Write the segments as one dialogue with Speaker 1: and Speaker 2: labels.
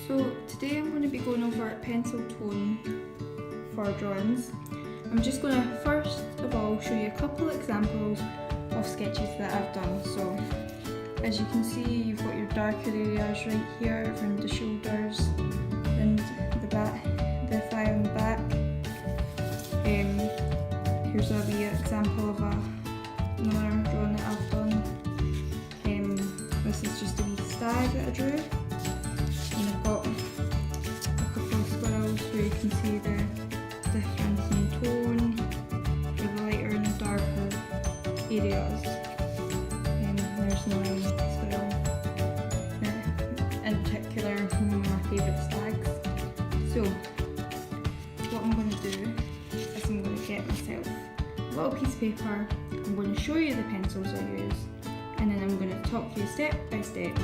Speaker 1: So today I'm going to be going over pencil tone for drawings. I'm just going to first of all show you a couple examples of sketches that I've done. So as you can see, you've got your darker areas right here around the shoulders and the back, the thigh on the back. Here's a wee example of another drawing that I've done. This is just a wee stag that I drew. And I've got a couple of squirrels where you can see the difference in tone for the lighter and the darker areas. There's another squirrel, in particular one of my favourite stags. So what I'm going to do is I'm going to get myself a little piece of paper. I'm going to show you the pencils I use, and then I'm going to talk you step by step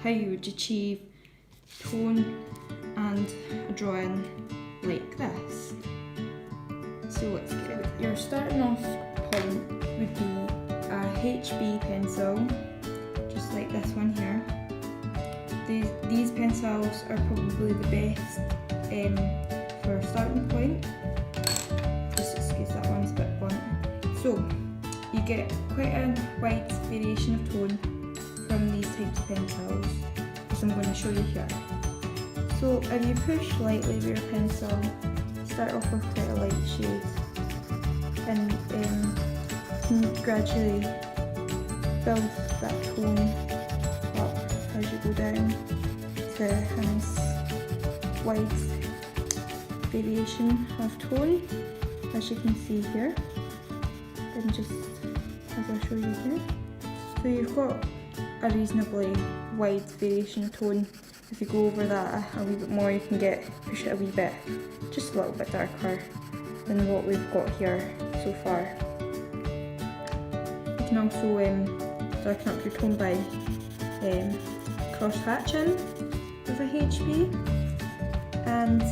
Speaker 1: how you would achieve tone and a drawing like this. So let's get it. Your starting off point would be a HB pencil, just like this one here. These pencils are probably the best for a starting point. Just excuse that one's a bit blunt. So you get quite a wide variation of tone from these types of pencils, as I'm going to show you here. So if you push lightly with your pencil, start off with quite a light shade, and can gradually build that tone up as you go down to a nice wide variation of tone, as you can see here, and just as I'll show you here. So you've got a reasonably wide variation of tone. If you go over that a wee bit more, you can push it a wee bit, just a little bit darker than what we've got here so far. You can also darken up your tone by cross-hatching with a HB. And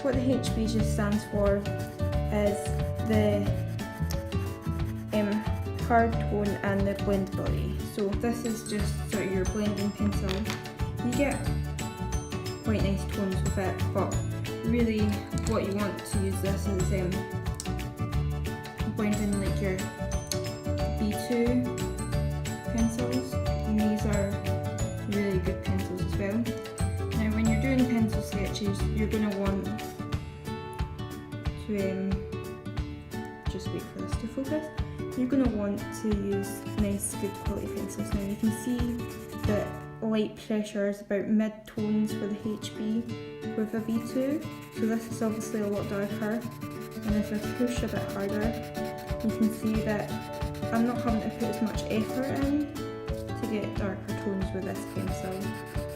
Speaker 1: what the HB just stands for is the hard tone and the blendability. So this is just sort of your blending pencil. You get quite nice tones with it, but really what you want to use this is blending like your B2 pencils, and these are really good pencils as well. Now when you're doing pencil sketches, you're going to want to just wait for this to focus. You're going to want to use nice, good quality pencils. Now you can see that light pressure is about mid-tones for the HB with a B2, so this is obviously a lot darker, and if I push a bit harder, you can see that I'm not having to put as much effort in to get darker tones with this pencil,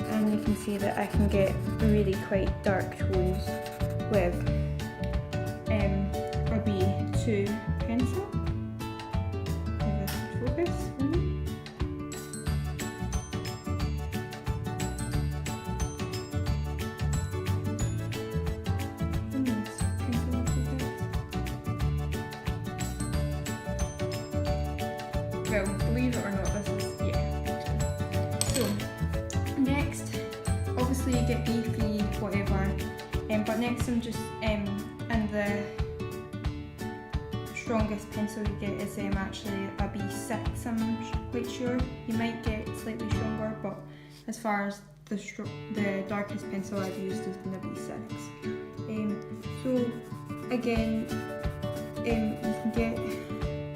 Speaker 1: and you can see that I can get really quite dark tones with a B2 pencil. Focus for me. Well, believe it or not, this is, yeah. So, next, obviously you get B3, whatever, but next I'm just, and the strongest pencil you get is actually a B6, I'm quite sure. You might get slightly stronger, but as far as the darkest pencil I've used has been a B6. So again, you can get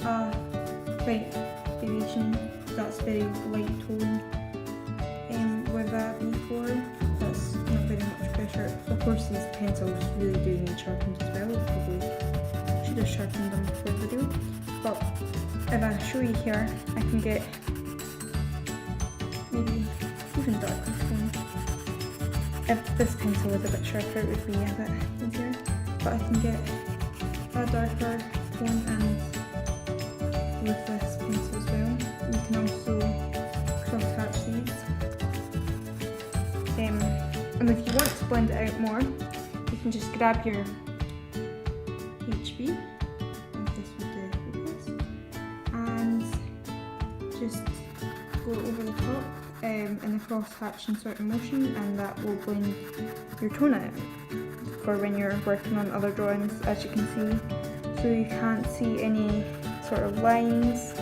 Speaker 1: a quite variation that's very light tone with a B4. That's not very much pressure. Of course these pencils really do need sharpened as well. Probably should have sharpened them before the video, but if I show you here, I can get maybe even darker tone. If this pencil was a bit sharper, it would be a bit easier, but I can get a darker tone and with this pencil as well. You can also cross-hatch these. And if you want to blend it out more, you can just grab your HB, and this would do focus, and just go over the top in the cross-hatching sort of motion, and that will blend your tone out for when you're working on other drawings, as you can see. So you can't see any sort of lines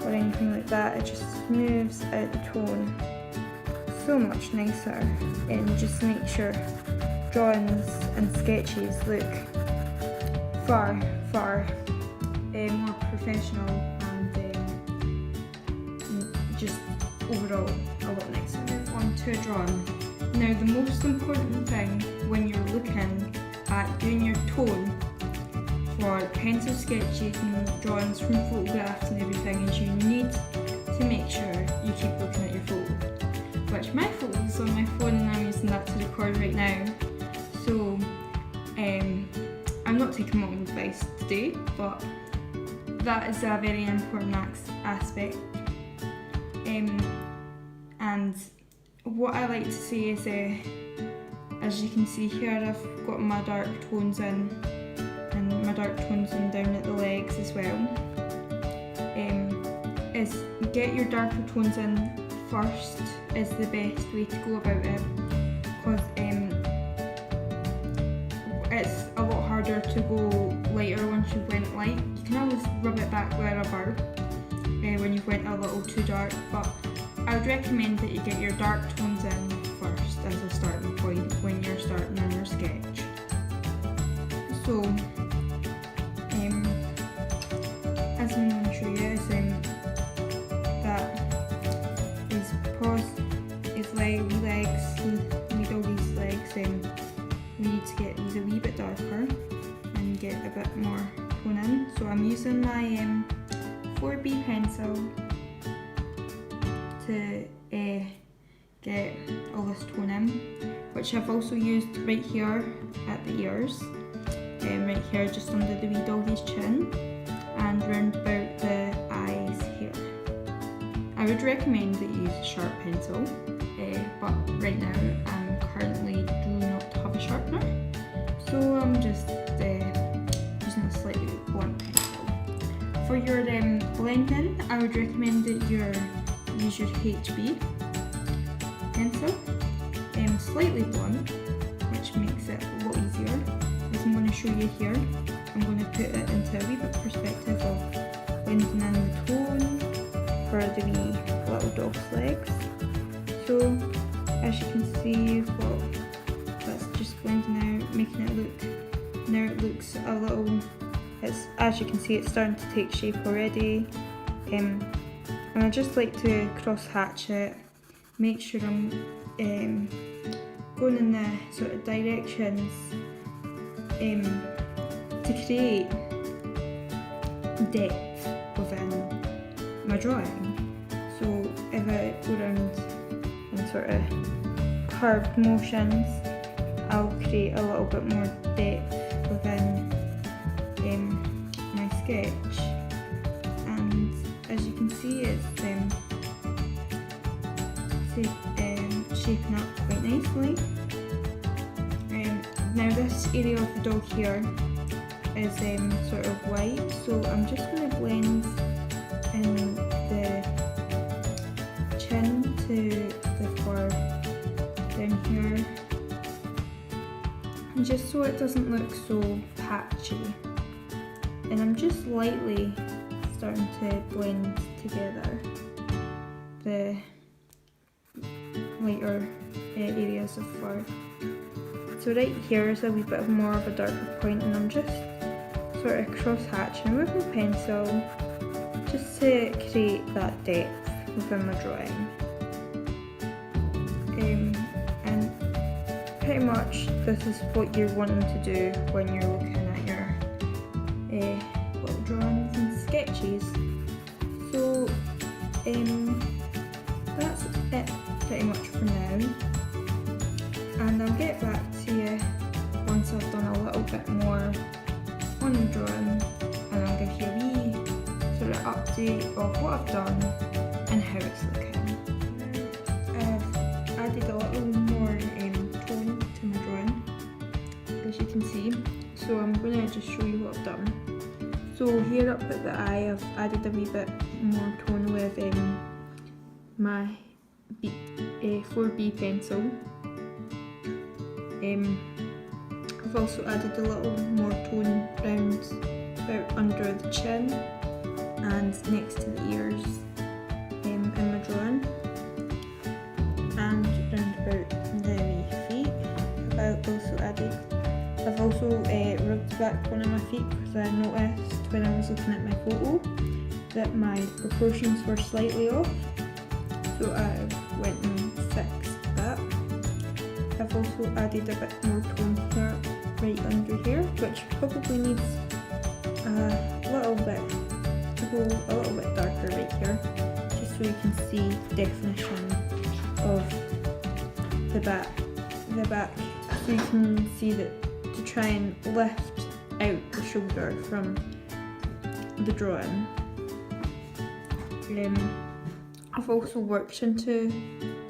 Speaker 1: or anything like that. It just smooths out the tone so much nicer, and just makes your drawings and sketches look far more professional and just overall a lot nicer. Move on to a drawing. Now the most important thing when you're looking at doing your tone for pencil sketches and drawings from photographs and everything is you need to make sure you keep looking at your photo. Which my photo is on my phone and I'm using that to record right now. So I'm not taking my own advice today, but that is a very important aspect. And what I like to say is, as you can see here, I've got my dark tones in, and my dark tones in down at the legs as well. Is get your darker tones in first is the best way to go about it, because it's a lot harder to go lighter once you've went light. You can always rub it back with a rubber when you've went a little too dark, but I would recommend that you get your dark tones in first as a starting point when you're starting on your sketch. So, as I'm going to show you, that his paws, his legs, wee doggy's legs, we need to get these a wee bit darker and get a bit more tone in. So I'm using my 4B pencil to get all this tone in, which I've also used right here at the ears, right here just under the wee doggy's chin, and round about the eyes here. I would recommend that you use a sharp pencil, but right now I currently do not have a sharpener, so I'm just using a slightly blunt pencil. For your blending, I would recommend that you use your HB pencil, slightly blunt, which makes it a lot easier. As I'm going to show you here, I'm going to put it into a wee bit perspective of blending in the tone for the wee little dog's legs. So as you can see, that's just blending out, making it look, now it looks a little, as you can see, it's starting to take shape already. And I just like to cross hatch it, make sure I'm going in the sort of directions to create depth within my drawing. So if I go around in sort of curved motions, I'll create a little bit more depth within my sketch. And as you can see, it's shaping up quite nicely. Now this area of the dog here is sort of white, so I'm just going to blend in the chin to the fur down here, and just so it doesn't look so patchy. And I'm just lightly starting to blend together the lighter areas of fur. So right here is a wee bit more of a darker point, and I'm just sort of cross-hatching with my pencil just to create that depth within my drawing. And pretty much this is what you're wanting to do when you're looking at your little drawings and sketches. So that's it pretty much for now, and I'll get back to you once I've done a little bit more on the drawing, and I'll give you a wee sort of update of what I've done and how it's looking. I've added a little more tone to my drawing, as you can see, so I'm going to just show you what I've done. So here up at the eye, I've added a wee bit more tone with my 4B pencil. I've also added a little more tone round about under the chin and next to the ears in my drawing, and round about the wee feet. I've also rubbed back one of my feet because I noticed when I was looking at my photo that my proportions were slightly off, so I went and fixed that. I've also added a bit more tone here, right under here, which probably needs a little bit to go a little bit darker right here, just so you can see definition of the back, so you can see that to try and lift out the shoulder from the drawing. I've also worked into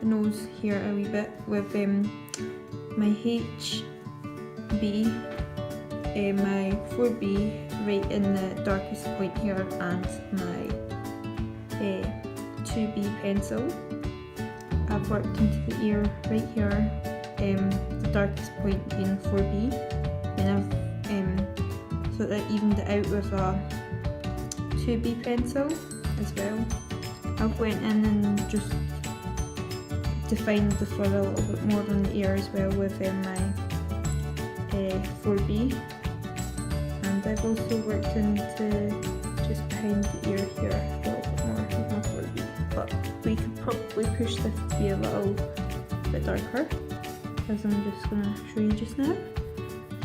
Speaker 1: the nose here a wee bit with my HB, my 4B right in the darkest point here, and my 2B pencil. I've worked into the ear right here, the darkest point being 4B, and I've sort of evened it out with a 2B pencil as well. I've went in and just defined the fur a little bit more on the ear as well with my 4B, and I've also worked into just behind the ear here a little bit more with my 4B, but we could probably push this to be a little bit darker, as I'm just going to show you just now.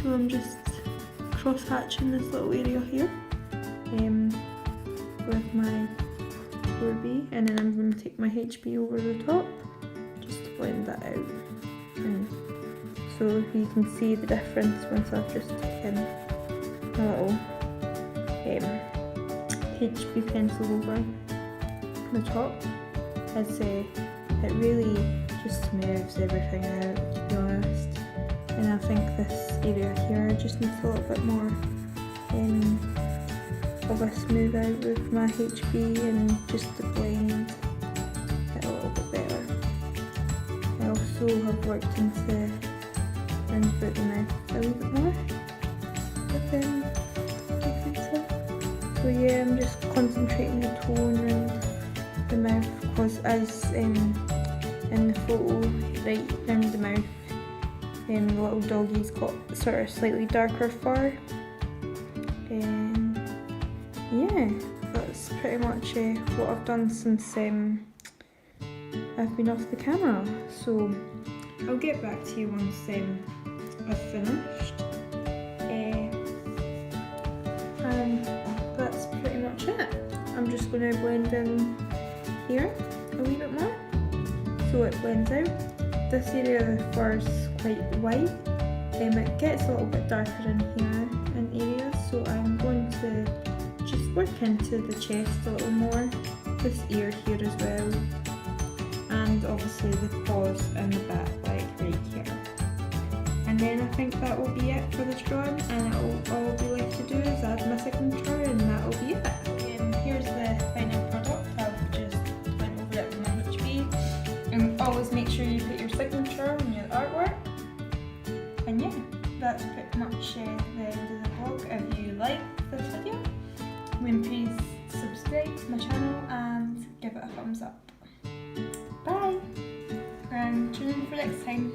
Speaker 1: So I'm just cross hatching this little area here with my 4B, and then I'm going to take my HB over the top just to blend that out, and so you can see the difference once I've just taken a little HB pencil over the top. It really just smooths everything out, to be honest, and I think this area here just needs a little bit more of a smooth out with my HB and just to blend it a little bit better. I also have worked into and about the mouth a little bit more with the pencil. So yeah, I'm just concentrating the tone and the mouth, because as in the photo right around the mouth, the little doggie's got sort of slightly darker fur. Yeah, that's pretty much what I've done since I've been off the camera. So I'll get back to you once I've finished. And that's pretty much it. I'm just going to blend in here a wee bit more so it blends out. This area of the fur is quite white. It gets a little bit darker in here in areas, so I'm going to just work into the chest a little more, this ear here as well, and obviously the paws and the back leg right here. And then I think that will be it for this drawing, and all will be left to do is add my signature, and that will be it. Here's the final product. I've just went over it with my HB, and always make sure you put your signature on your artwork. And yeah, that's pretty much the end of the vlog. If you like this video, then please subscribe to my channel and give it a thumbs up. Bye, and tune in for next time.